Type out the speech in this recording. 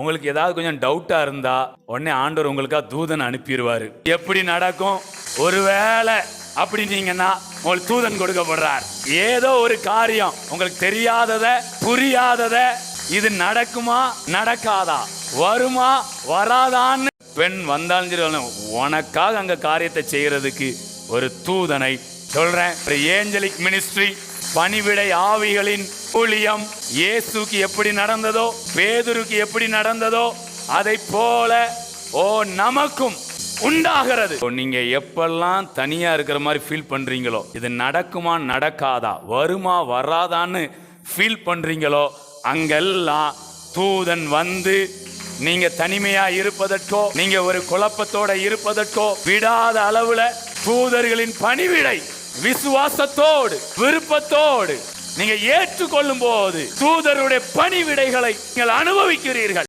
உங்களுக்கு ஏதாவது கொஞ்சம் டவுட்டா இருந்தா உடனே ஆண்டவர் உங்களுக்கா தூதன் அனுப்பிடுவாரு. எப்படி நடக்கும்? ஒருவேளை அப்படின்னீங்கன்னா உங்களுக்கு தூதன் கொடுக்கப்படுறார். ஏதோ ஒரு காரியம் உங்களுக்கு தெரியாதத, புரியாதத, இது நடக்குமா நடக்காதா, வருமா வராதான்னு பெண் வந்தாலும் சரி, உனக்காக அங்க காரியத்தை செய்யறதுக்கு ஒரு தூதனை சொல்றேன். ஏஞ்சலிக் மினிஸ்ட்ரி, பணிவிடை ஆவிகளின் ஊழியம் இயேசுக்கு எப்படி நடந்ததோ, பேதுருக்கு எப்படி நடந்ததோ, அதை போல நமக்கும் உண்டாகிறது. நீங்க எப்பெல்லாம் தனியா இருக்கிற மாதிரி ஃபீல் பண்றீங்களோ, இது நடக்குமா நடக்காதா, வருமா வராதான்னு ஃபீல் பண்றீங்களோ, அங்கெல்லாம் தூதன் வந்து நீங்க தனிமையா இருப்பதற்கோ, நீங்க ஒரு குழப்பத்தோட இருப்பதற்கோ விடாத அளவுல தூதர்களின் பணிவிடை விசுவாசத்தோடு விருப்பத்தோடு நீங்க ஏற்றுக்கொள்ளும் போது தூதருடைய பணிவிடைகளை நீங்கள் அனுபவிக்கிறீர்கள்.